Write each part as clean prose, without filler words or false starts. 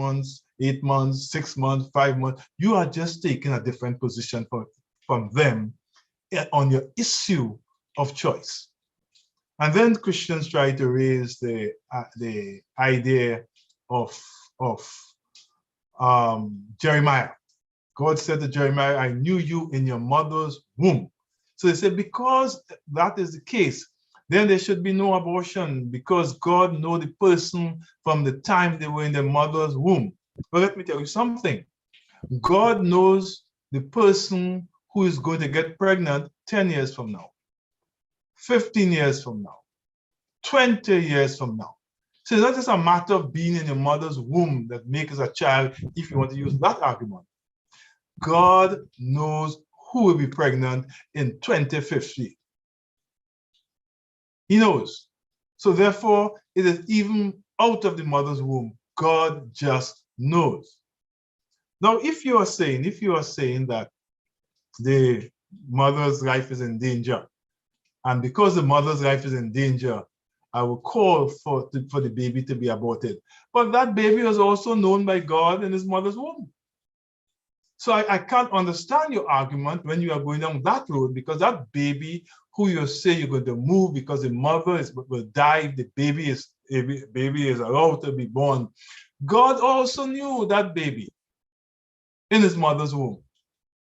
months, 8 months, 6 months, 5 months. You are just taking a different position from them on your issue of choice. And then Christians try to raise the idea of Jeremiah. God said to Jeremiah, I knew you in your mother's womb. So they said, because that is the case, then there should be no abortion, because God knows the person from the time they were in their mother's womb. But let me tell you something. God knows the person who is going to get pregnant 10 years from now, 15 years from now, 20 years from now. So it's not just a matter of being in your mother's womb that makes a child, if you want to use that argument. God knows who will be pregnant in 2050. He knows. So therefore, it is even out of the mother's womb. God just knows. Now, if you are saying that the mother's life is in danger, and because the mother's life is in danger, I will call for the baby to be aborted. But that baby was also known by God in his mother's womb. So I can't understand your argument when you are going down that road, because that baby who you say you're going to move because the mother will die if the baby is allowed to be born. God also knew that baby in his mother's womb.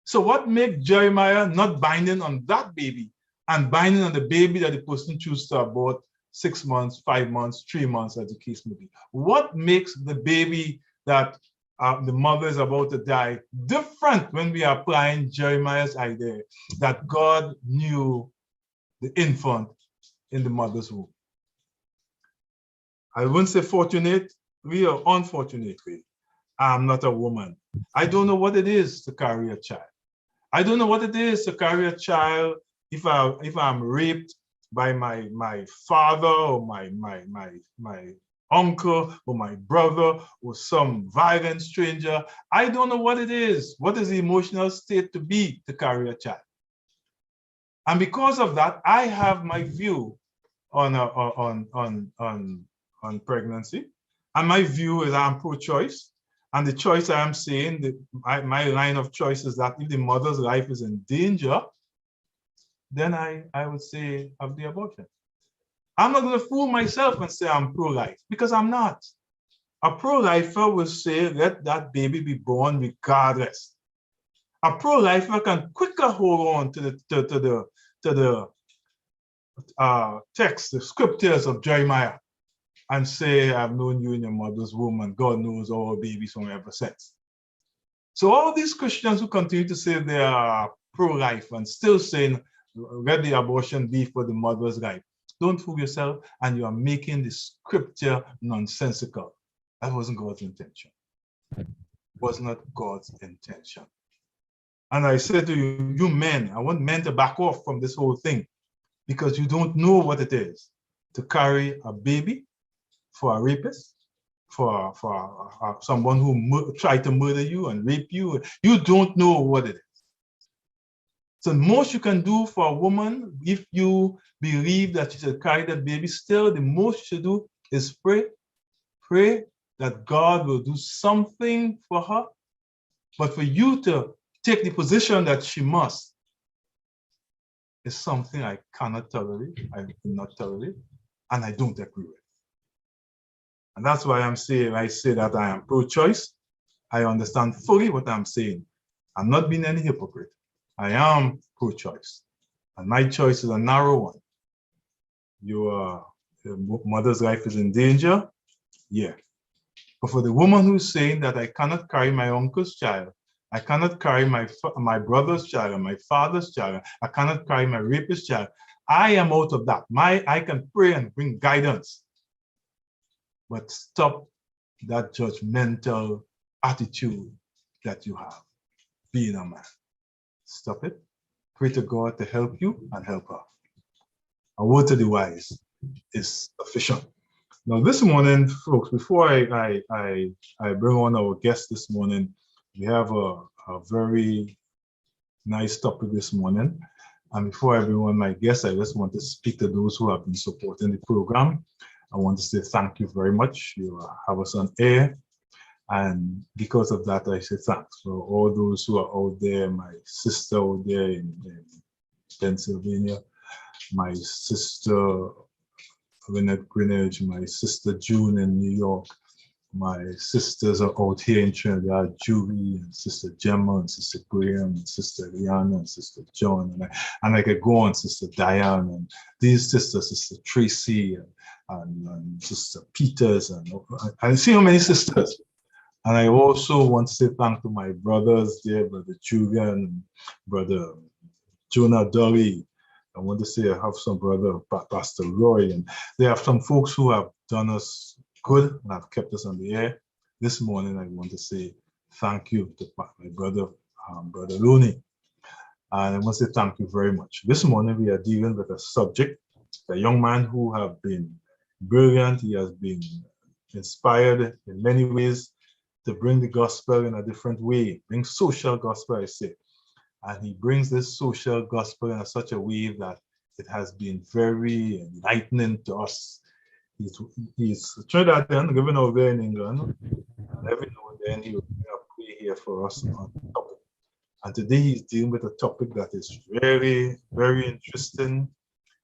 So what makes Jeremiah not binding on that baby and binding on the baby that the person chooses to abort 6 months, 5 months, 3 months, as the case may be? What makes the baby that the mother is about to die different when we are applying Jeremiah's idea that God knew the infant in the mother's womb? I wouldn't say fortunately or unfortunately, I'm not a woman. I don't know what it is to carry a child. I don't know what it is to carry a child if I'm raped by my father or my uncle or my brother or some violent stranger. I don't know what it is. What is the emotional state to be to carry a child? And because of that, I have my view on pregnancy. And my view is I'm pro-choice. And the choice I am saying, my line of choice is that if the mother's life is in danger, then I would say have the abortion. I'm not going to fool myself and say I'm pro-life, because I'm not. A pro-lifer will say let that baby be born regardless. A pro-lifer can quicker hold on to the text, the scriptures of Jeremiah, and say, I've known you in your mother's womb, and God knows all babies from ever since. So all these Christians who continue to say they are pro-life and still saying, let the abortion be for the mother's life, don't fool yourself, and you are making the scripture nonsensical. That wasn't God's intention. It was not God's intention. And I said to you, you men, I want men to back off from this whole thing, because you don't know what it is to carry a baby for a rapist, for someone who tried to murder you and rape you. You don't know what it is. So the most you can do for a woman, if you believe that she should carry that baby, still the most you should do is pray. Pray that God will do something for her. But for you to take the position that she must is something I cannot tolerate, I will not tolerate, and I don't agree with. And that's why I say that I am pro-choice. I understand fully what I'm saying. I'm not being any hypocrite. I am pro-choice. And my choice is a narrow one. Your mother's life is in danger? Yeah. But for the woman who's saying that I cannot carry my uncle's child, I cannot carry my brother's child or my father's child, I cannot carry my rapist's child, I am out of that. I can pray and bring guidance. But stop that judgmental attitude that you have, being a man. Stop it. Pray to God to help you and help her. A word to the wise is sufficient. Now this morning, folks, before I bring on our guest this morning, we have a very nice topic this morning. And before I bring on my guest, I just want to speak to those who have been supporting the program. I want to say thank you very much. You have us on air. And because of that, I say thanks for all those who are out there, my sister out there in Pennsylvania, my sister Lynette Greenwich, my sister June in New York, my sisters are out here in Trinidad, Julie and Sister Gemma and Sister Graham and Sister Liana and Sister John. And I could go on, Sister Diane and these sisters, Sister Tracy and Sister Peters. And I see how many sisters. And I also want to say thank to my brothers there, Brother Julian, Brother Jonah Dolly. I want to say I have some brother, Pastor Roy, and there are some folks who have done us good and have kept us on the air. This morning, I want to say thank you to my brother, Brother Looney. And I want to say thank you very much. This morning, we are dealing with a subject, a young man who have been brilliant. He has been inspired in many ways to bring the gospel in a different way, bring social gospel, I say. And he brings this social gospel in such a way that it has been very enlightening to us. He's Trinidadian, living over there in England, and every now and then he will play here for us on the topic. And today he's dealing with a topic that is very, very interesting.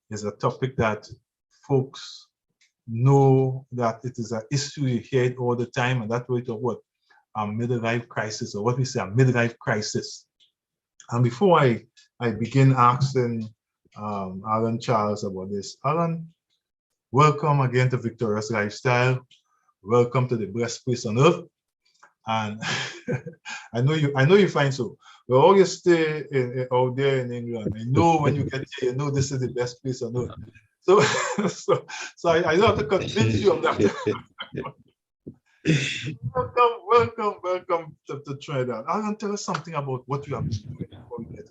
It's a topic that folks know that it is an issue. You hear it all the time, and that's what we talk about a midlife crisis, or what we say a midlife crisis. And before I begin asking Alan Charles about this, Alan, welcome again to Victorious Lifestyle. Welcome to the best place on earth. And I know you find so. We always stay out there in England. I know when you get here, you know this is the best place on earth. So I don't have to convince you of that. Welcome to Trinidad. Alan, tell us something about what you have been doing before we get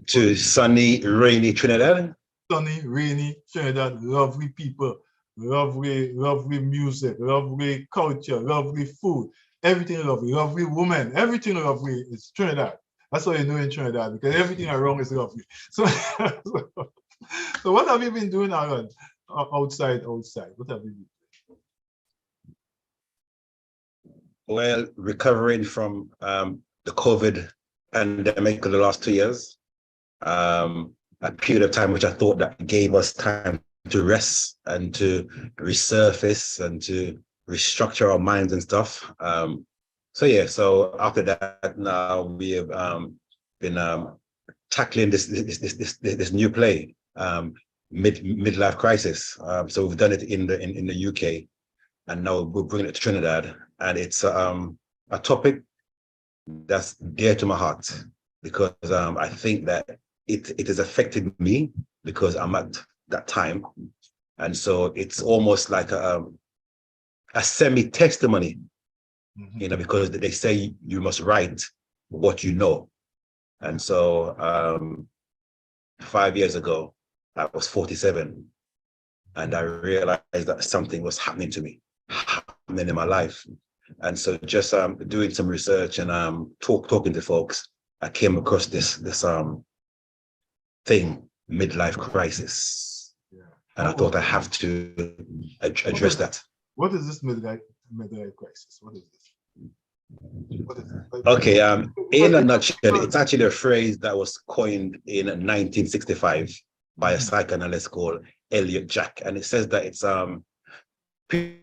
to sunny, rainy Trinidad. Sunny, rainy Trinidad, lovely people, lovely music, lovely culture, lovely food, everything lovely women, everything lovely is Trinidad. That's what you know in Trinidad, because everything around is lovely. So what have you been doing, Alan, outside? What have you been doing? Well, recovering from the COVID pandemic of the last 2 years, a period of time which I thought that gave us time to rest and to resurface and to restructure our minds and stuff. So after that, now we have been tackling this new play, Midlife Crisis. So we've done it in the UK, and now we're bringing it to Trinidad, and it's a topic that's dear to my heart, because I think that it has affected me because I'm at that time. And so it's almost like a semi-testimony, because they say you must write what you know. And so 5 years ago, I was 47, and I realized that something was happening to me, happening in my life. And so just doing some research and talking to folks, I came across this thing, midlife crisis. Yeah. And I thought I have to address that. What is this midlife crisis? What is this? Okay, in a nutshell, it's actually a phrase that was coined in 1965 by a psychoanalyst called Elliot Jack. And it says that it's a period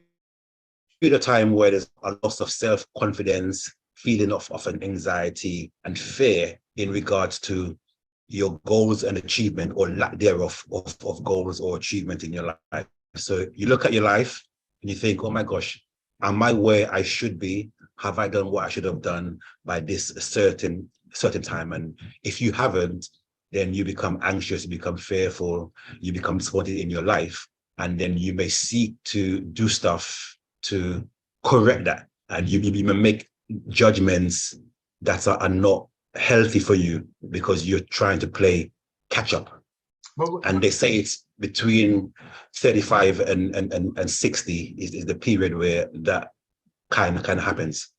of time where there's a loss of self-confidence, feeling of an anxiety and fear in regards to your goals and achievement, or lack thereof of goals or achievement in your life. So you look at your life and you think, oh my gosh, am I where I should be? Have I done what I should have done by this certain time? And if you haven't, then you become anxious, you become fearful, you become disappointed in your life. And then you may seek to do stuff to correct that. And you may make judgments that are not healthy for you because you're trying to play catch up. And they say it's between 35 and 60 is the period where that kind of happens.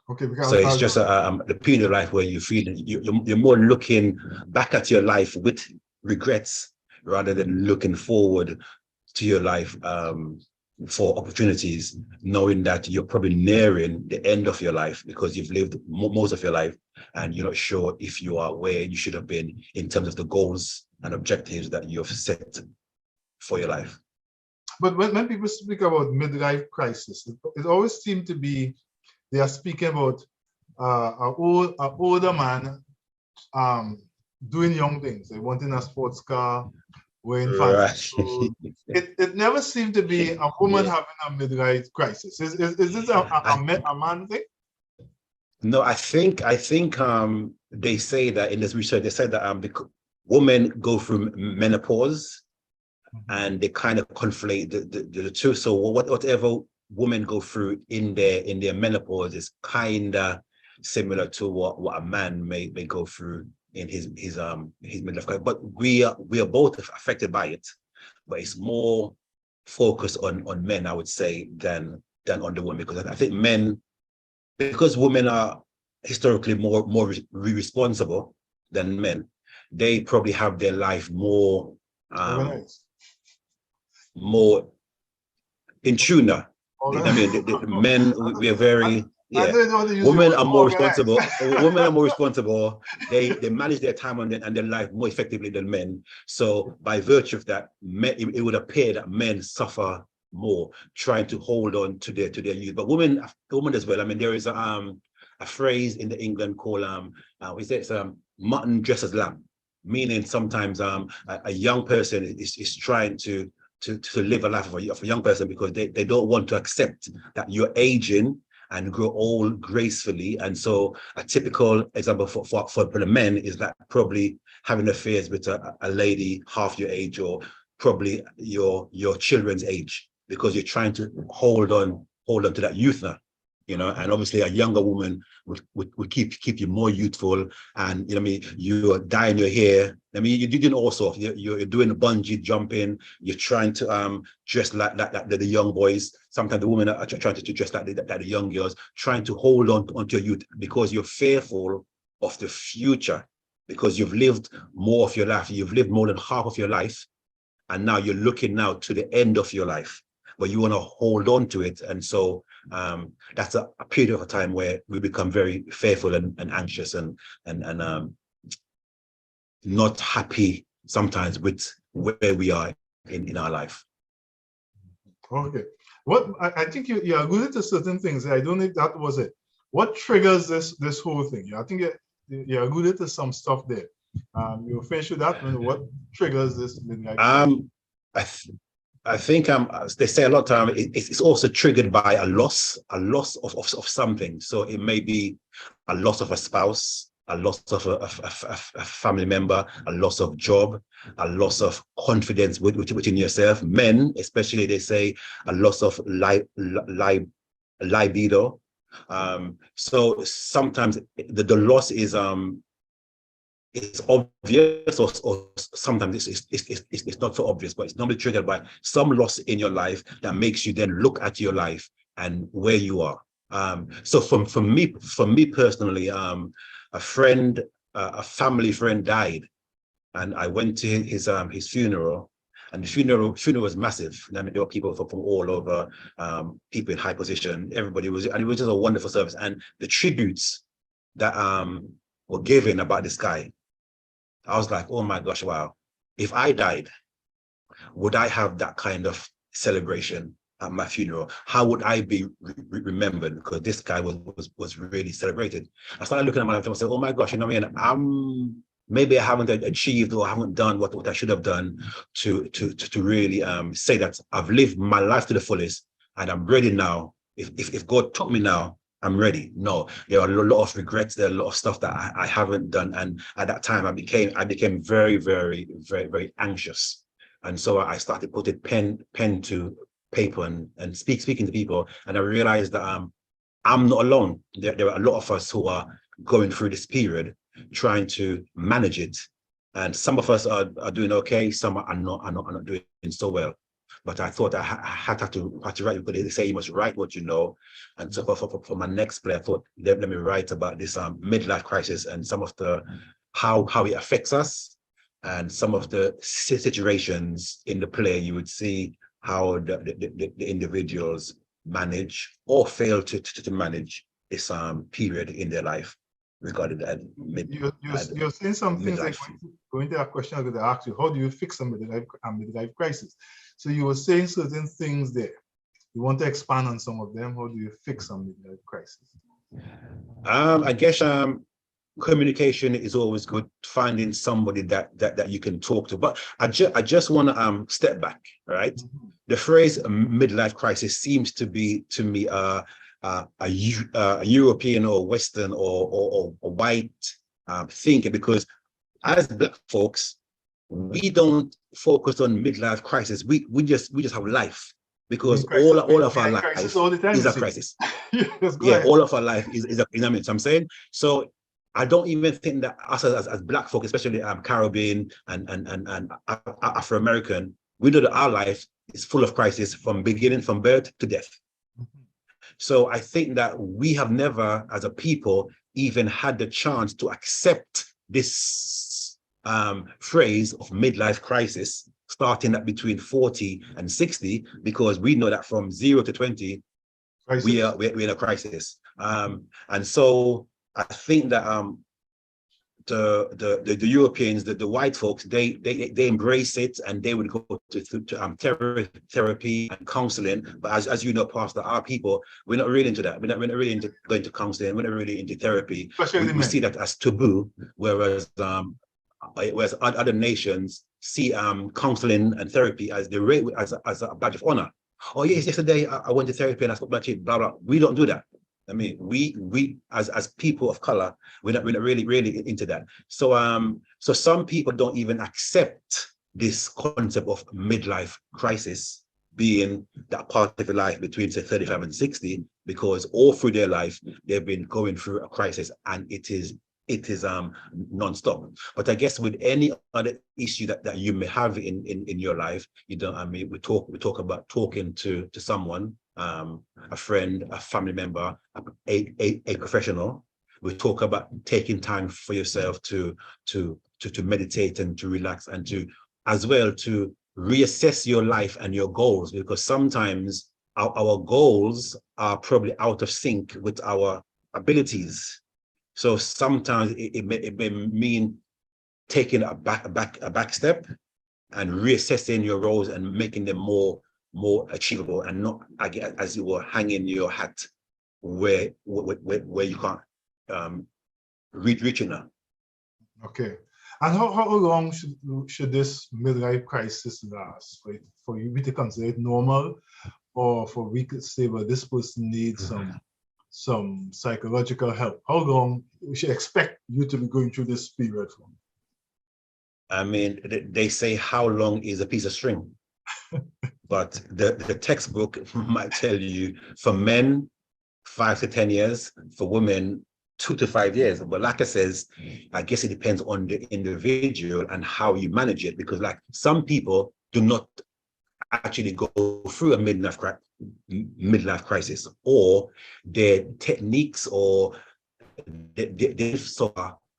Okay, so it's just the period of life where you feel you're more looking back at your life with regrets rather than looking forward to your life for opportunities, knowing that you're probably nearing the end of your life because you've lived most of your life and you're not sure if you are where you should have been in terms of the goals and objectives that you've set for your life. But when people speak about midlife crisis, it always seems to be they are speaking about an older man doing young things, like wanting a sports car, wearing fancy clothes. It never seemed to be a woman having a midlife crisis. Is this a man thing? No, I think they say that in this research, they said that women go through menopause and they kind of conflate the two. So whatever women go through in their menopause is kind of similar to what a man may go through in his midlife crisis. But we are both affected by it, but it's more focused on men, I would say, than on the women, because I think men, because women are historically more responsible than men, they probably have their life more more in tune. I mean, the men, we are very, women are more responsible. Women are more responsible. They manage their time and their life more effectively than men. So by virtue of that, it would appear that men suffer more trying to hold on to their youth. But women as well. I mean, there is a phrase in the England called we say it's mutton dressed as lamb, meaning sometimes a young person is trying to live a life of a young person because they don't want to accept that you're aging and grow old gracefully. And so a typical example for the men is that probably having affairs with a lady half your age or probably your children's age, because you're trying to hold on to that youth now. You know, and obviously a younger woman would keep you more youthful, and you know, I mean, you're dyeing your hair. I mean, you're doing all sorts. You're doing bungee jumping. You're trying to dress like the young boys. Sometimes the women are trying to dress like the young girls, trying to hold on to your youth because you're fearful of the future, because you've lived more of your life. You've lived more than half of your life, and now you're looking now to the end of your life, but you want to hold on to it. And so that's a period of time where we become very fearful and anxious and not happy sometimes with where we are in our life. Okay. What I think you alluded to certain things. I don't think that was it. What triggers this whole thing? I think you alluded to some stuff there. You finished with that. What triggers this midlife? I think they say a lot of time it's also triggered by a loss of something. So it may be a loss of a spouse, a loss of a family member, a loss of job, a loss of confidence within yourself. Men, especially, they say a loss of libido. So sometimes the loss is it's obvious, or sometimes it's not so obvious, but it's normally triggered by some loss in your life that makes you then look at your life and where you are. So for me personally, a family friend died, and I went to his funeral, and the funeral was massive. I mean, there were people from all over, people in high position. Everybody was, and it was just a wonderful service. And the tributes that were given about this guy, I was like, oh my gosh, wow. If I died, would I have that kind of celebration at my funeral? How would I be remembered? Because this guy was really celebrated. I started looking at my life and I said, oh my gosh, you know what I mean? Maybe I haven't achieved or I haven't done what I should have done to really say that I've lived my life to the fullest and I'm ready now. If God took me now, I'm ready. No, there are a lot of regrets. There are a lot of stuff that I haven't done. And at that time, I became very, very, very, very anxious. And so I started putting pen to paper and speaking to people. And I realized that I'm not alone. There are a lot of us who are going through this period, trying to manage it. And some of us are doing okay. Some are not doing so well. But I thought I had to write, because they say you must write what you know. And so for my next play, I thought, let me write about this midlife crisis and some of the how it affects us, and some of the situations in the play you would see how the individuals manage or fail to manage this period in their life regarding that You're saying some things like midlife. going to that question I'm going to ask you, how do you fix a midlife crisis? So you were saying certain things there. You want to expand on some of them. How do you fix a midlife crisis? I guess communication is always good, finding somebody that you can talk to. But I just want to step back, right? Mm-hmm. The phrase midlife crisis seems to be, to me, a European or Western or white thinking, because as Black folks, we don't focus on midlife crisis. We just have life, because all of our life all the time, is a crisis. Yes, Yeah, all of our life is a, you know what I mean? So I'm saying, so I don't even think that us as Black folk, especially Caribbean and Afro-American, we know that our life is full of crisis from birth to death. Mm-hmm. So I think that we have never, as a people, even had the chance to accept this phrase of midlife crisis, starting at between 40 and 60, because we know that from 0 to 20, we're in a crisis. And so I think that the Europeans, the white folks, they embrace it, and they would go to therapy and counseling. But as you know, Pastor, our people, we're not really into that. We're not really into going to counseling. We're not really into therapy. We see that as taboo, whereas other nations see counseling and therapy as as a badge of honor. Oh yes, yesterday I went to therapy and I spoke about it, blah blah. We don't do that. I mean, we as people of color, we're not really into that. So so some people don't even accept this concept of midlife crisis being that part of your life between, say, 35 and 60, because all through their life they've been going through a crisis, and it is non-stop. But I guess with any other issue that you may have in your life, you don't, I mean, we talk about talking to someone, a friend, a family member, a professional. We talk about taking time for yourself to meditate and to relax, and to as well to reassess your life and your goals, because sometimes our goals are probably out of sync with our abilities. So sometimes it may mean taking a back step and reassessing your roles and making them more achievable, and not, as you were, hanging your hat where you can't reach it now. Okay. And how long should this midlife crisis last for you to consider it normal, or for we could say, well, this person needs some psychological help? How long we should expect you to be going through this period for? I mean, they say how long is a piece of string, but the textbook might tell you, for men 5 to 10 years, for women 2 to 5 years. But like I says, I guess it depends on the individual and how you manage it, because like some people do not actually go through a midlife crisis, or their techniques or they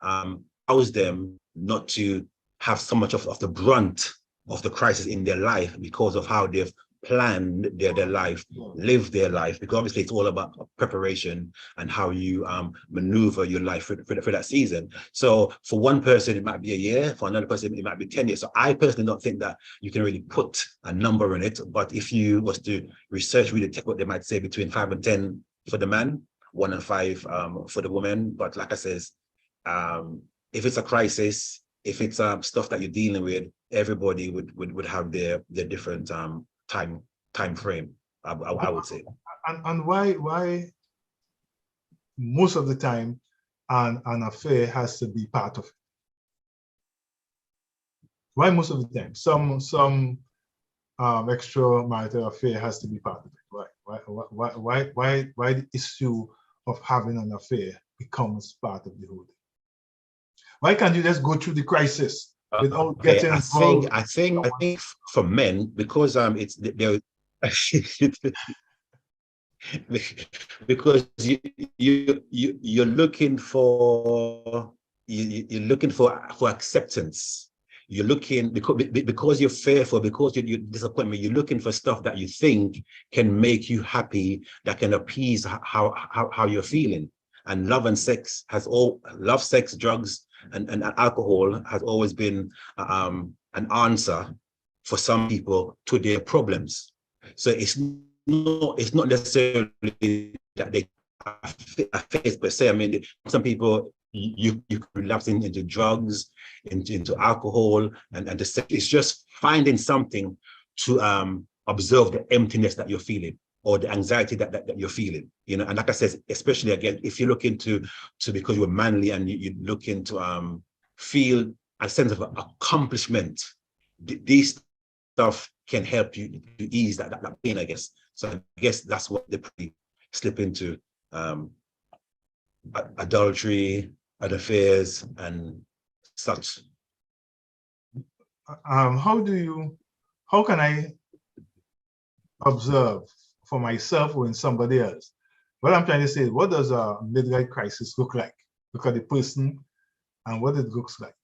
allows them not to have so much of the brunt of the crisis in their life, because of how they've planned their life, live their life, because obviously it's all about preparation and how you maneuver your life for that season. So for one person it might be a year, for another person it might be 10 years. So I personally don't think that you can really put a number on it, but if you was to research, really check what they might say, between 5 and 10 for the man, 1 and 5 for the woman. But like I says, if it's a crisis, if it's stuff that you're dealing with, everybody would have their different time frame, I would say. And why most of the time an affair has to be part of it? Why most of the time? Some extramarital affair has to be part of it. Why the issue of having an affair becomes part of the whole thing? Why can't you just go through the crisis without getting involved? I think for men, because it's there. Because you're looking for acceptance. you're looking, because you're fearful, because you're disappointment, you're looking for stuff that you think can make you happy, that can appease how you're feeling. And love, sex, drugs, and alcohol has always been an answer for some people to their problems. So it's not necessarily that they are faced per se. I mean, some people, you relapse into drugs, into alcohol, and it's just finding something to observe the emptiness that you're feeling, or the anxiety that you're feeling, you know. And like I said, especially again, if you're looking to because you're manly and you're looking to feel a sense of accomplishment, these stuff can help you to ease that pain, I guess. So I guess that's what they probably slip into, adultery, other affairs, and such. How can I observe for myself or in somebody else? What I'm trying to say is, what does a midlife crisis look like? Look at the person and what it looks like.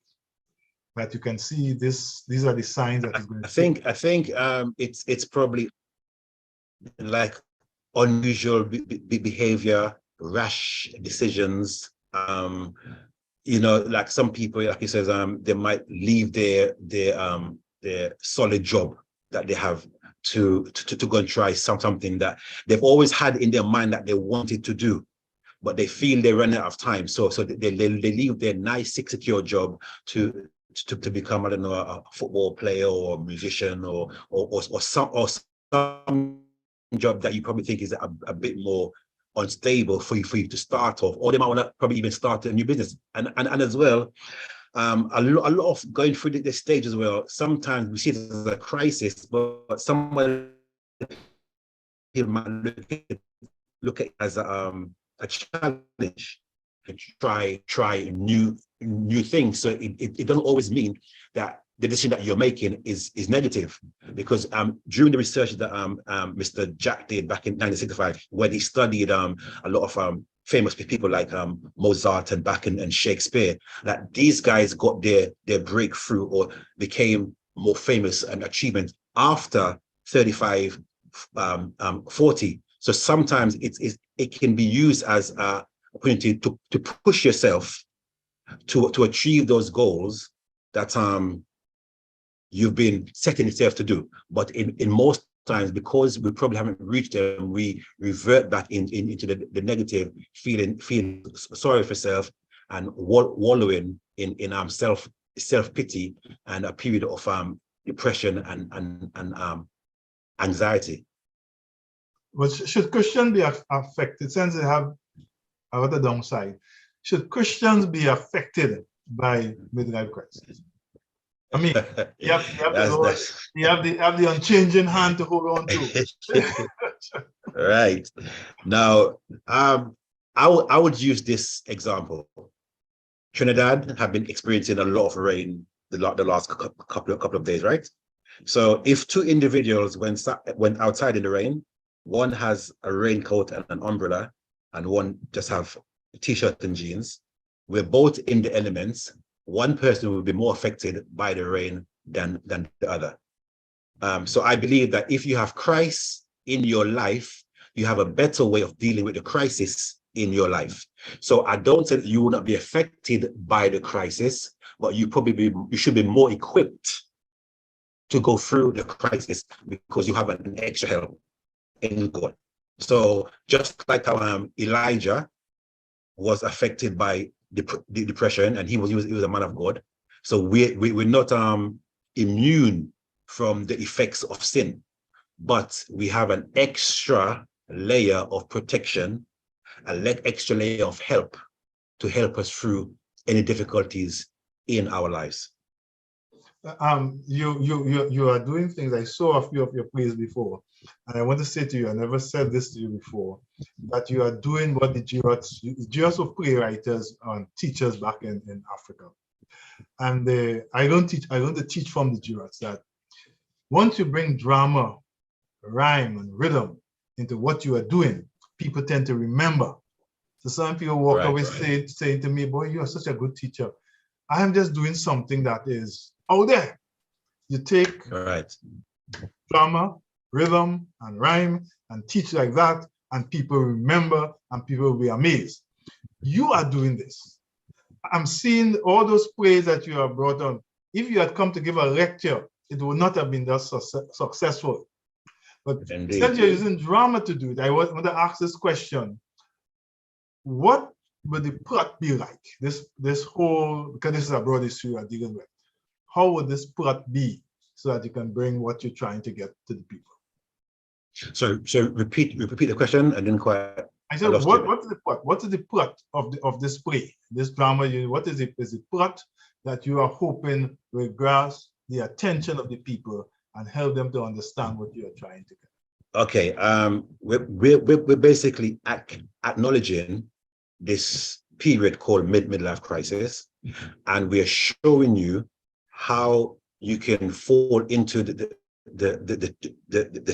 That you can see these are the signs that it's going to I think it's probably like unusual behavior, rash decisions. You know, like some people, like he says, they might leave their solid job that they have to go and try something that they've always had in their mind that they wanted to do, but they feel they run out of time. So they leave their nice, secure job to become, I don't know, a football player or a musician or some job that you probably think is a bit more unstable for you to start off, or they might want to probably even start a new business. And as well, a lot of going through this stage as well, sometimes we see it as a crisis, but somebody might look at it as a challenge to try new things. So it doesn't always mean that the decision that you're making is negative, because during the research that Mr. Jack did back in 1965, when he studied a lot of famous people like Mozart and Bach and Shakespeare, that these guys got their breakthrough or became more famous and achievement after 35, 40. So sometimes it can be used as a opportunity to push yourself to achieve those goals that you've been setting yourself to do. But in most times, because we probably haven't reached them, we revert back into the negative, feeling sorry for self and wallowing in self-pity and a period of depression and anxiety. But should Christians be affected, since they have another downside? Should Christians be affected by midlife crisis? I mean, you have the unchanging hand to hold on to. Right. Now, I would use this example. Trinidad have been experiencing a lot of rain the last couple of days, right? So if two individuals went outside in the rain, one has a raincoat and an umbrella, and one just have a t-shirt and jeans, we're both in the elements. One person will be more affected by the rain than the other. So I believe that if you have Christ in your life, you have a better way of dealing with the crisis in your life. So I don't say that you will not be affected by the crisis, but you should be more equipped to go through the crisis because you have an extra help in God. So just like how Elijah was affected by the depression, and he was a man of God. So we're not immune from the effects of sin, but we have an extra layer of protection, extra layer of help to help us through any difficulties in our lives. You are doing things. I saw a few of your plays before, and I want to say to you, I never said this to you before, that you are doing what the Jews of playwriters and teachers back in Africa. And I want to teach from the Jews that once you bring drama, rhyme, and rhythm into what you are doing, people tend to remember. So some people walk away saying to me, "Boy, you are such a good teacher. I am just doing something that is out there. You take Right. drama, rhythm, and rhyme and teach like that, and people remember and people will be amazed. You are doing this. I'm seeing all those plays that you have brought on. If you had come to give a lecture, it would not have been that successful. But Indeed. since you're using drama to do it, I want to ask this question. What would the plot be like? This whole, because this is a broad issue you're dealing with. How would this plot be so that you can bring what you're trying to get to the people? So repeat the question. I didn't quite. I said, what is the plot? What is the plot of this play, this drama? What is it? Is the plot that you are hoping will grasp the attention of the people and help them to understand what you are trying to get? Okay. We're basically acknowledging this period called midlife crisis, and we are showing you how you can fall into the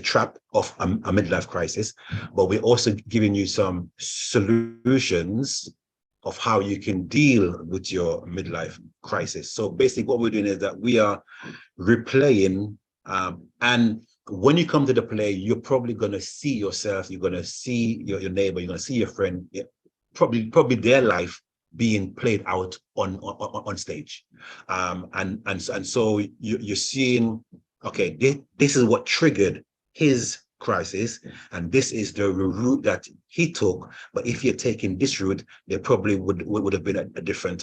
trap of a midlife crisis, but we're also giving you some solutions of how you can deal with your midlife crisis. So basically what we're doing is that we are replaying, and when you come to the play, you're probably going to see yourself, you're going to see your neighbor, you're going to see your friend, probably their life being played out on stage, and so you're seeing, okay, this is what triggered his crisis, and this is the route that he took. But if you're taking this route, there probably would have been a different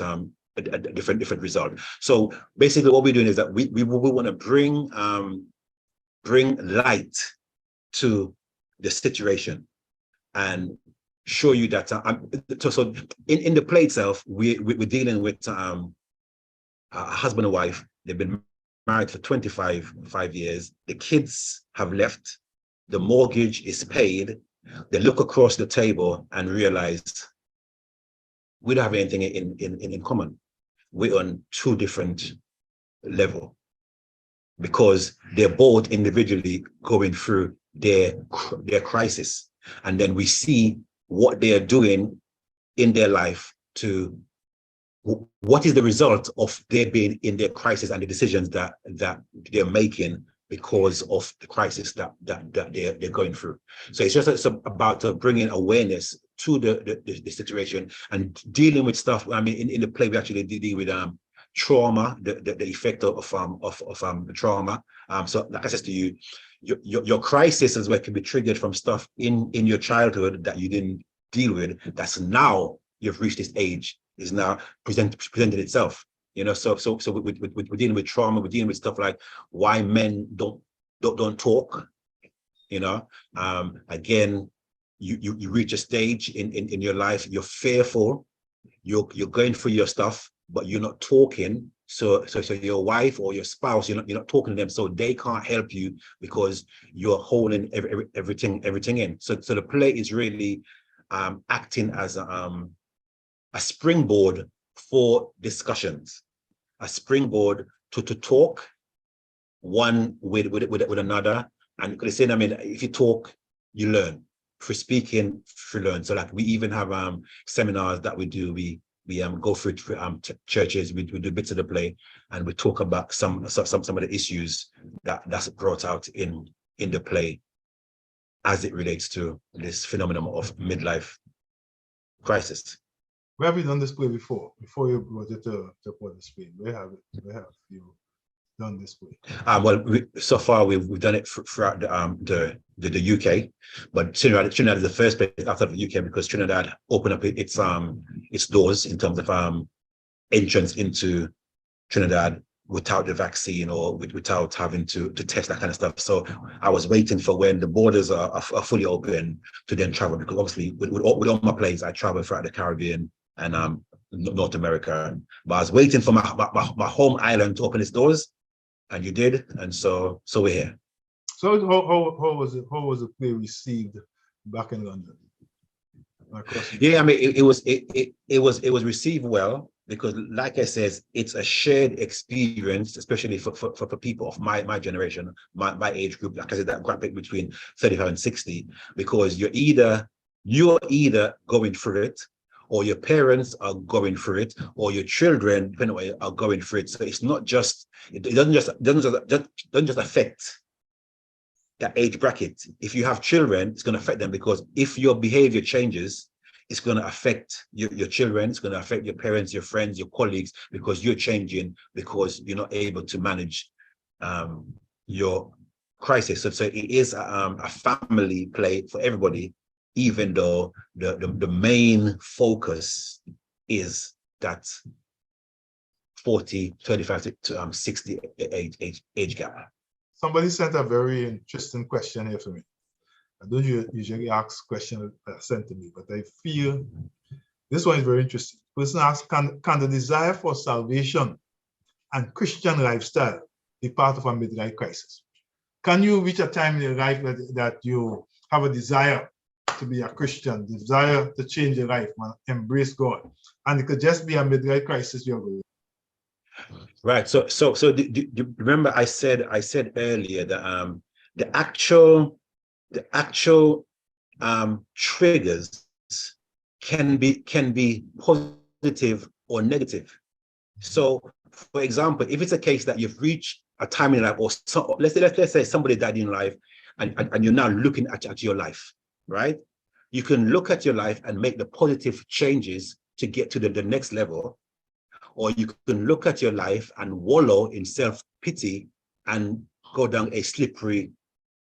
different result. So basically, what we're doing is that we want to bring light to the situation and show you that so in the play itself, we're dealing with a husband and wife. They've been married for 25 years. The kids have left. The mortgage is paid. They look across the table and realize we don't have anything in common. We're on two different levels because they're both individually going through their crisis. And then we see what they are doing in their life to what is the result of their being in their crisis and the decisions that they're making because of the crisis that they're going through. So it's about bringing awareness to the situation and dealing with stuff. I mean, in the play, we actually deal with trauma, the effect of trauma. So like I said to you, your crisis is what can be triggered from stuff in your childhood that you didn't deal with. That's now you've reached this age, is now presented itself. You know, so we're dealing with trauma. We're dealing with stuff like why men don't talk. You know, again, you reach a stage in your life. You're fearful. You're going through your stuff, but you're not talking. So your wife or your spouse, you're not talking to them, so they can't help you because you're holding everything in. So the play is really acting as a springboard for discussions, a springboard to talk one with another. And because I mean, if you talk, you learn. For speaking, you learn. So like we even have seminars that we do. We go through churches. We do bits of the play, and we talk about some of the issues that's brought out in the play as it relates to this phenomenon of midlife crisis. Where have you done this play before? Before you brought it to Port of Spain, where have you done this play? Well, so far we've done it throughout the UK, but Trinidad is the first place after the UK because Trinidad opened up its doors in terms of entrance into Trinidad without the vaccine or without having to test that kind of stuff. So I was waiting for when the borders are fully open to then travel, because obviously with all my plays I travel throughout the Caribbean and North America, but I was waiting for my home island to open its doors, and you did, and so we're here. So how was the play received back in London? Yeah, I mean it was received well, because like I said, it's a shared experience, especially for people of my generation, my age group, like I said, that bracket between 35 and 60, because you're either going through it, or your parents are going through it, or your children, depending on what, are going through it. So it's not just, it doesn't just affect that age bracket. If you have children, it's going to affect them, because if your behavior changes, it's going to affect your children, it's going to affect your parents, your friends, your colleagues, because you're changing, because you're not able to manage your crisis. So it is a family play for everybody, even though the main focus is that 40, 35 to 60 age gap. Somebody sent a very interesting question here for me. I don't usually ask questions sent to me, but I feel this one is very interesting. Person asks, can the desire for salvation and Christian lifestyle be part of a midlife crisis? Can you reach a time in your life that you have a desire to be a Christian, desire to change your life, man, embrace God, and it could just be a midlife crisis you're going? Right. So do remember I said earlier that the actual triggers can be positive or negative. So, for example, if it's a case that you've reached a time in life, or let's say somebody died in life, and you're now looking at your life, right? You can look at your life and make the positive changes to get to the next level, or you can look at your life and wallow in self-pity and go down a slippery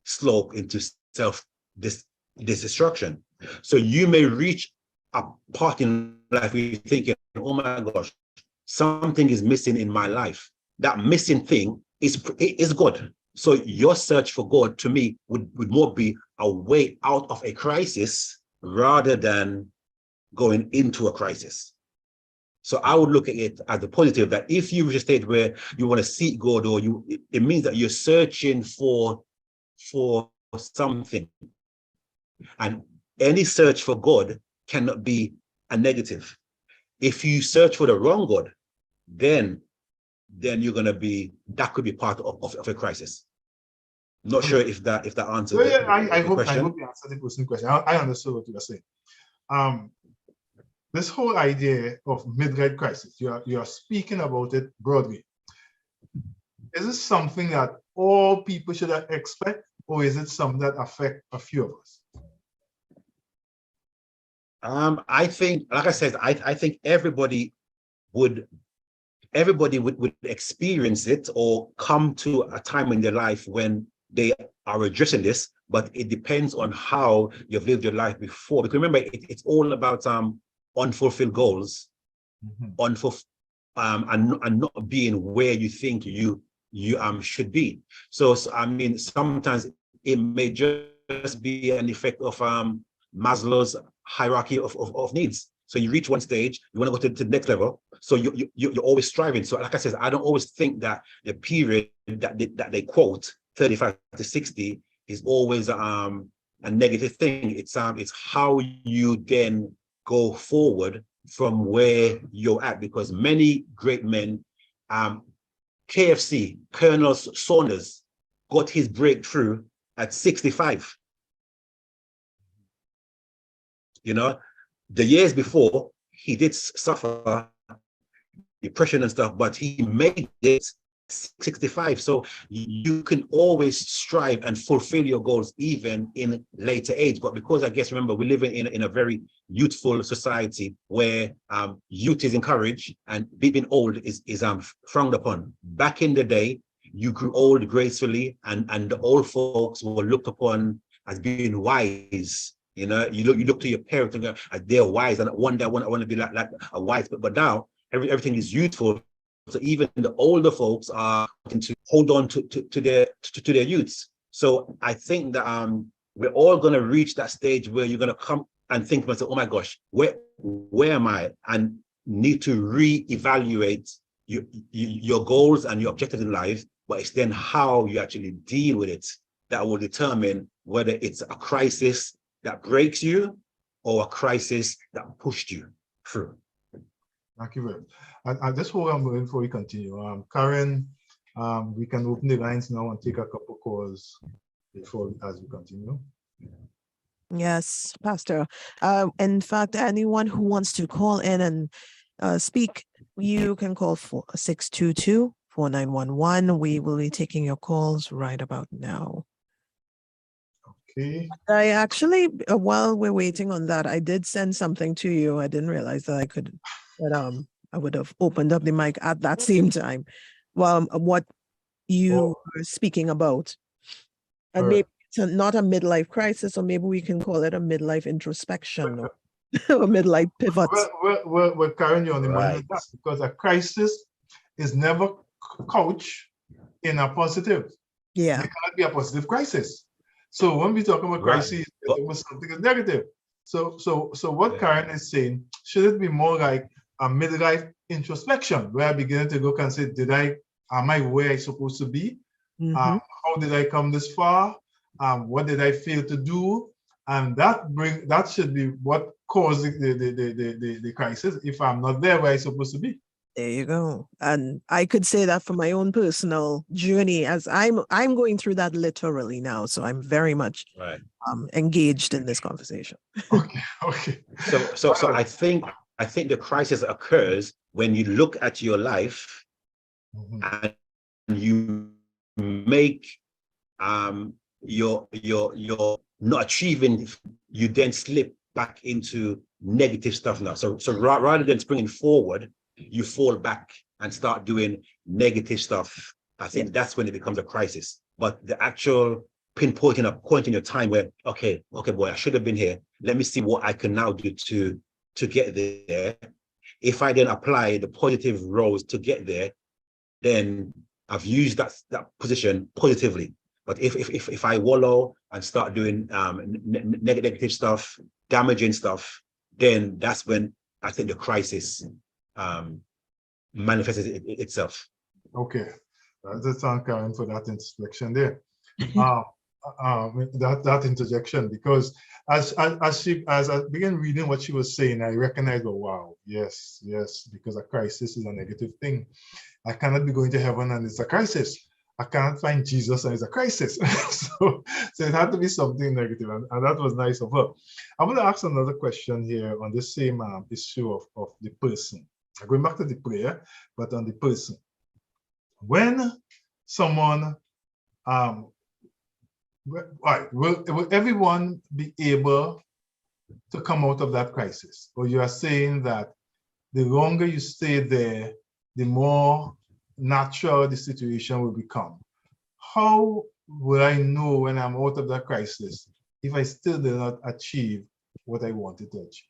slope into self-destruction. So you may reach a part in life where you're thinking, oh my gosh, something is missing in my life. That missing thing is God. So your search for God, to me, would more be a way out of a crisis rather than going into a crisis. So I would look at it as a positive, that if you reach a stage where you want to seek God, or it means that you're searching for something. And any search for God cannot be a negative. If you search for the wrong God, then you're going to be, that could be part of a crisis. Not sure if that answers I hope you answered the person's question. I understood what you were saying. This whole idea of midlife crisis, you are speaking about it broadly. Is it something that all people should expect, or is it something that affects a few of us? I think, like I said, I think everybody would experience it or come to a time in their life when they are addressing this, but it depends on how you've lived your life before. Because remember, it's all about unfulfilled goals, and not being where you think you should be. So I mean, sometimes it may just be an effect of Maslow's hierarchy of needs. So you reach one stage, you want to go to the next level. So you're always striving. So like I said, I don't always think that the period that they quote, 35 to 60, is always a negative thing. It's how you then go forward from where you're at, because many great men, KFC, Colonel Saunders, got his breakthrough at 65. You know, the years before, he did suffer depression and stuff, but he made it 65. So you can always strive and fulfill your goals even in later age. But because, I guess, remember, we live in a very youthful society where youth is encouraged and being old is frowned upon. Back in the day, you grew old gracefully, and the old folks were looked upon as being wise. You know, you look to your parents and go, they're wise, and one day I want to be like a wise. But now everything is youthful. So even the older folks are wanting to hold on to their youths. So I think that we're all going to reach that stage where you're going to come and think to myself, oh my gosh, where am I? And need to reevaluate your goals and your objectives in life. But it's then how you actually deal with it that will determine whether it's a crisis that breaks you or a crisis that pushed you through. Thank you very much. And this whole I'm going before we continue. Karen, we can open the lines now and take a couple calls as we continue. Yes, Pastor. In fact, anyone who wants to call in and speak, you can call 622-4911. We will be taking your calls right about now. Okay. I actually, while we're waiting on that, I did send something to you. I didn't realize that I could, that I would have opened up the mic at that same time. Well, what you were speaking about. And maybe it's not a midlife crisis, or maybe we can call it a midlife introspection or a midlife pivot. We're carrying you on the money with that, Right. because a crisis is never couched in a positive. Yeah. It cannot be a positive crisis. So when we talk about Right. crisis, it was something is negative. So what Karen is saying, should it be more like a midlife introspection, where I begin to look and say, am I where I supposed to be? How did I come this far? What did I fail to do? And that should be what caused the crisis, if I'm not there where I'm supposed to be. There you go. And I could say that for my own personal journey, as I'm going through that literally now. So I'm very much engaged in this conversation. Okay. So I think the crisis occurs when you look at your life and you make you're not achieving, you then slip back into negative stuff now. So rather than springing forward, you fall back and start doing negative stuff. I think that's when it becomes a crisis. But the actual pinpointing a point in your time where, okay, boy, I should have been here. Let me see what I can now do to get there. If I then apply the positive roles to get there, then I've used that position positively. But if I wallow and start doing negative stuff, damaging stuff, then that's when I think the crisis manifests itself. Okay, that's on Karen for that introspection there. That interjection, because as I began reading what she was saying, I recognized, oh wow, yes, because a crisis is a negative thing. I cannot be going to heaven and it's a crisis. I cannot find Jesus and it's a crisis. so it had to be something negative, and that was nice of her. I'm going to ask another question here on the same issue of the person. I'm going back to the prayer, but on the person. When someone, will everyone be able to come out of that crisis? Or you are saying that the longer you stay there, the more natural the situation will become? How will I know when I'm out of that crisis if I still did not achieve what I wanted to achieve?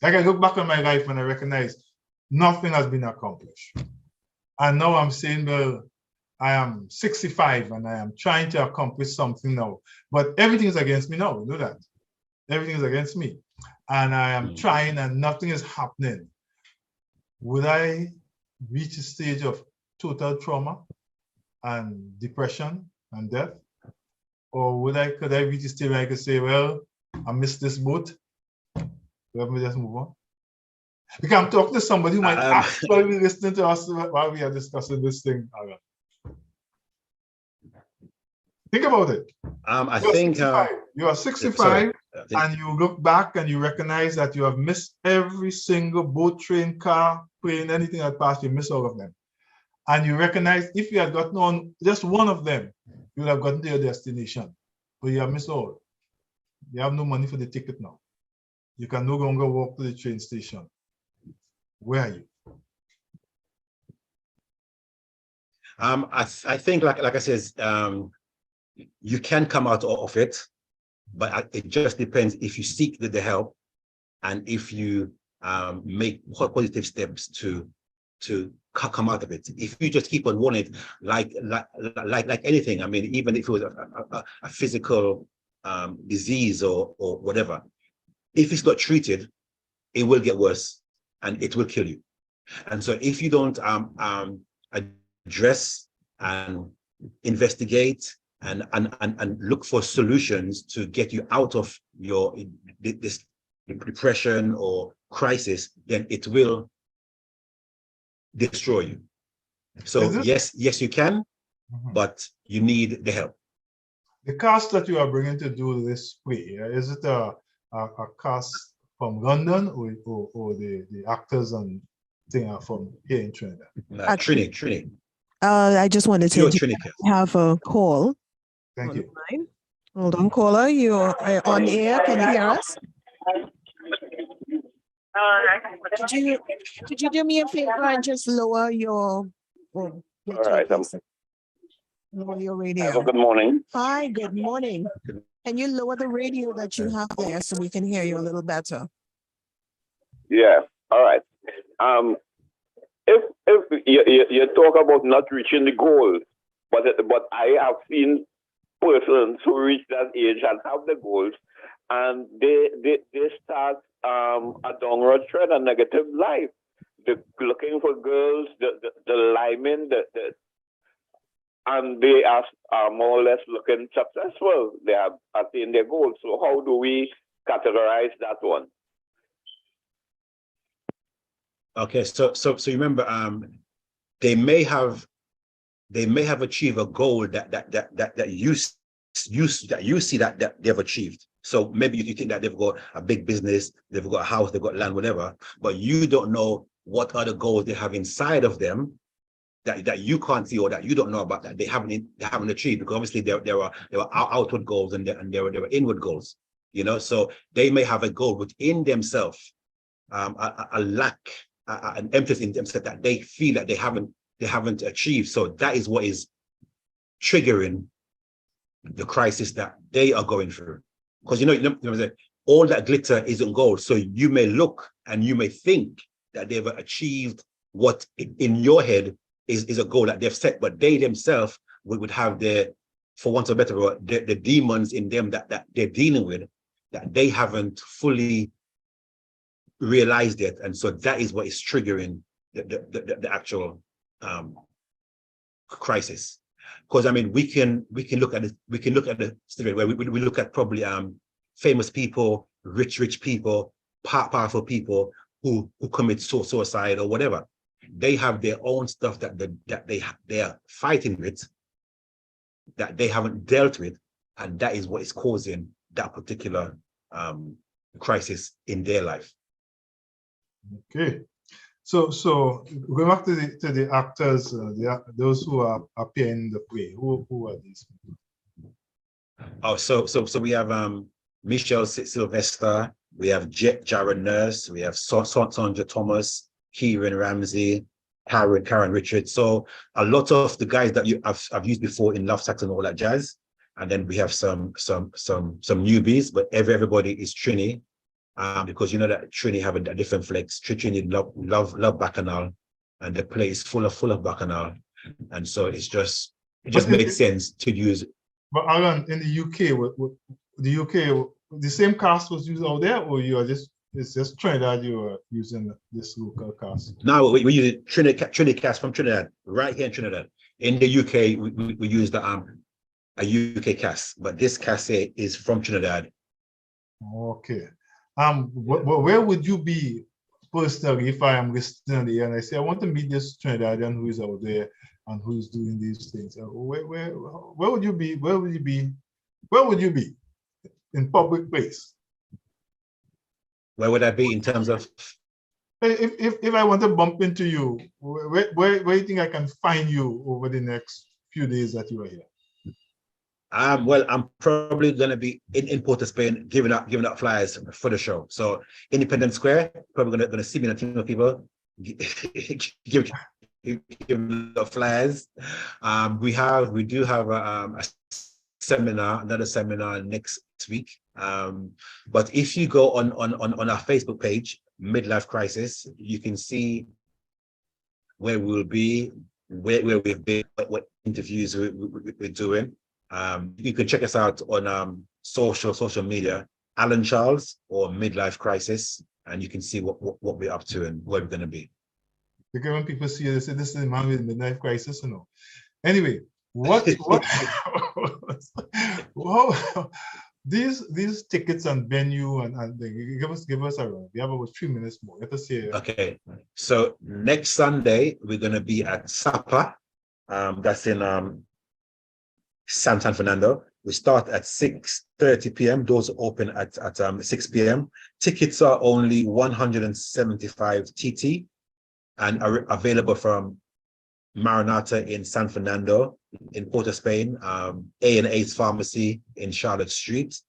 Like, I look back on my life and I recognize nothing has been accomplished. And now I'm saying, well, I am 65 and I am trying to accomplish something now, but everything is against me now. You know that. Everything is against me. And I am trying and nothing is happening. Would I reach a stage of total trauma and depression and death? Or could I reach a stage where I could say, well, I missed this boat, let me just move on? Because I'm talking to somebody who might actually be listening to us while we are discussing this thing. Think about it. I think 65. You are 65 and you look back and you recognize that you have missed every single boat, train, car, plane, anything that passed, you missed all of them. And you recognize if you had gotten on just one of them, you would have gotten to your destination. But you have missed all. You have no money for the ticket now. You can no longer walk to the train station. Where are you? I think, like I said, you can come out of it, but it just depends if you seek the help and if you make positive steps to come out of it. If you just keep on wanting it, like anything, I mean, even if it was a physical disease or whatever, if it's not treated, it will get worse and it will kill you. And so if you don't address and investigate and look for solutions to get you out of this depression or crisis, then it will destroy you. So yes, you can, but you need the help. The cast that you are bringing to do this play, is it a cast from London or the actors and thing are from here in Trinidad? Trini. I just wanted to Trini. have a call. Thank you. Line. Hold on, caller. You're on air. Can you hear us? Could you do me a favor and just lower your All right. lower your radio? Good morning. Hi, good morning. Can you lower the radio that you have there so we can hear you a little better? Yeah. All right. If you talk about not reaching the goal, but I have seen persons who reach that age and have the goals, and they start a downward trend, a negative life. They're looking for girls, the liming, and they are more or less looking successful. They have attained their goals. So how do we categorize that one? Okay, so you remember, they may have achieved a goal that you see that they've achieved. So maybe you think that they've got a big business, they've got a house, they've got land, whatever, but you don't know what other goals they have inside of them that you can't see or that you don't know about, that they haven't achieved, because obviously there were outward goals and there were inward goals, you know. So they may have a goal within themselves, a lack, an emphasis in themselves that they feel that they haven't achieved. So that is what is triggering the crisis that they are going through. Because you know, all that glitter isn't gold. So you may look and you may think that they've achieved what in your head is a goal that they've set, but they themselves would have their, for want of a better word, the demons in them that they're dealing with, that they haven't fully realized yet. And so that is what is triggering the actual crisis. Because I mean, we can look at the story where we look at probably famous people, rich people, powerful people who commit suicide or whatever. They have their own stuff that they are fighting with, that they haven't dealt with, and that is what is causing that particular crisis in their life. Okay, so going back to the actors, those who are appearing in the play, who are these people? Oh, so we have Michelle Sylvester, we have Jared Nurse, we have Sandra Thomas, Kieran Ramsey, Karen Richards. So a lot of the guys that I've used before in Love Sax and all that jazz, and then we have some newbies, but everybody is Trini. Because you know that Trini have a different flex. Trini love Bacchanal, and the play is full of Bacchanal, and so it just makes sense to use. But Alan, in the UK, the same cast was used out there, or it's just Trinidad you are using this local cast? No, we use Trinidad cast from Trinidad, right here in Trinidad. In the UK, we use a UK cast, but this cast here is from Trinidad. Okay. Where would you be personally if I am listening here and I say I want to meet this Trinidadian who is out there and who is doing these things? Where would you be? Where would you be in public place? Where would I be in terms of? If I want to bump into you, where do you think I can find you over the next few days that you are here? Well, I'm probably going to be in Port of Spain giving out flyers for the show. So Independence Square, probably going to see me in a team of people, give the flyers. We do have a seminar, another seminar next week. But if you go on our Facebook page, Midlife Crisis, you can see where we'll be, where we've been, what interviews we're doing. You can check us out on social media, Alan Charles or Midlife Crisis, and you can see what we're up to and where we're going to be. Because when people see it, they say this is the man with Midlife Crisis, you know. Anyway, what these tickets and venue and give us a run. We have about 3 minutes more. Let us hear. Okay, so next Sunday we're going to be at Sapa. That's in San Fernando. We start at 6:30 p.m. Doors open at 6 p.m. Tickets are only 175 TT and are available from Maranatha in San Fernando, in Port of Spain, A&A's Pharmacy in Charlotte Street,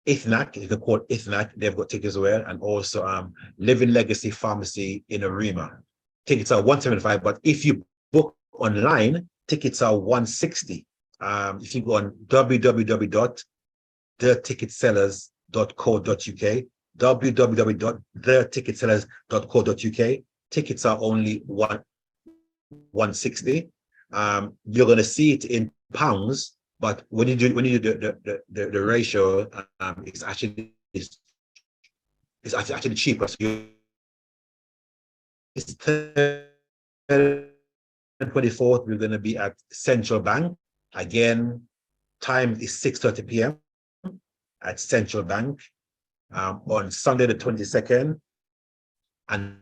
IFNAC, you can call it IFNAC, they've got tickets as well, and also Living Legacy Pharmacy in Arima. Tickets are 175, but if you book online, tickets are 160. If you go on www.theticketsellers.co.uk, www.theticketsellers.co.uk, tickets are only 160. You're going to see it in pounds, but when you do the ratio, it's actually cheaper. So it's 24th. We're going to be at Central Bank again. Time is 6:30 p.m. at Central Bank. On Sunday the 22nd and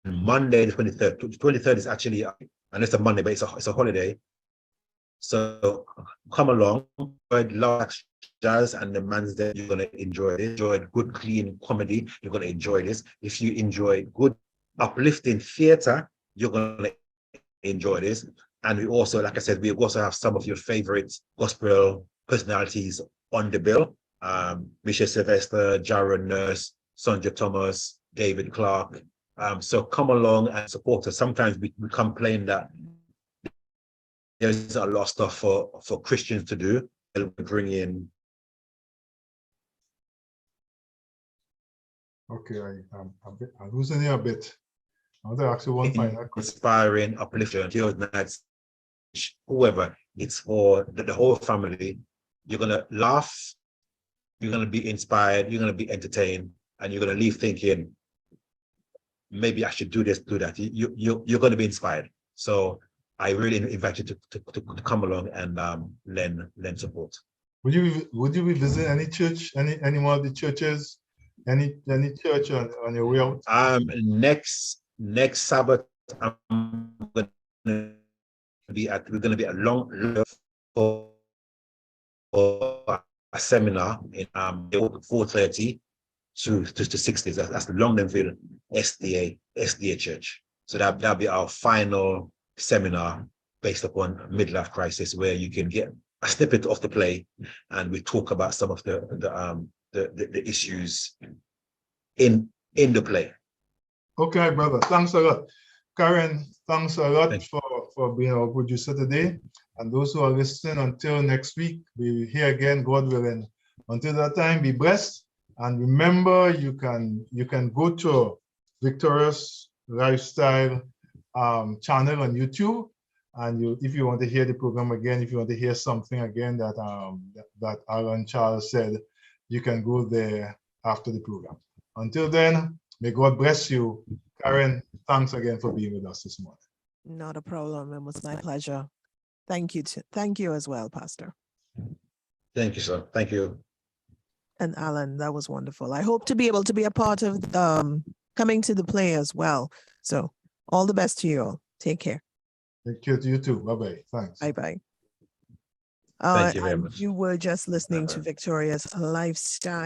Monday the 23rd. The 23rd is actually, and it's a Monday, but it's a holiday. So come along, large jazz and the man's there. You're gonna enjoy it. Enjoy good, clean comedy. You're gonna enjoy this. If you enjoy good, uplifting theater, you're gonna enjoy this. And we also, like I said, we also have some of your favorite gospel personalities on the bill. Michelle Sylvester, Jaron Nurse, Sonja Thomas, David Clark. So come along and support us. Sometimes we complain that there's a lot of stuff for Christians to do. We bring in. Okay, I'm losing you a bit. I want to ask you one final question. Inspiring, uplifting, whoever. It's for the whole family. You're gonna laugh. You're gonna be inspired. You're gonna be entertained, and you're gonna leave thinking, maybe I should do this, do that. You're gonna be inspired. So I really invite you to come along and lend support. Would you be visiting any church, any one of the churches, any church on your way out? Next Sabbath, we're gonna be at Long for a seminar in 4:30 to 60. That's the Longdenville SDA Church. So that'll be our final seminar based upon midlife crisis, where you can get a snippet of the play, and we talk about some of the issues in the play. Okay, brother. Thanks a lot. Karen, thanks a lot for being our producer today. And those who are listening, until next week, we'll be here again, God willing. Until that time, be blessed. And remember, you can go to Victorious Lifestyle channel on YouTube. And if you want to hear the program again, if you want to hear something again that Alan Charles said, you can go there after the program. Until then, may God bless you. Karen, thanks again for being with us this morning. Not a problem. It was my pleasure. Thank you. Thank you as well, Pastor. Thank you, sir. Thank you. And Alan, that was wonderful. I hope to be able to be a part of coming to the play as well. So all the best to you all. Take care. Thank you to you too. Bye-bye. Thanks. Bye-bye. Thank you very much. You were just listening to Victorious Lifestyle.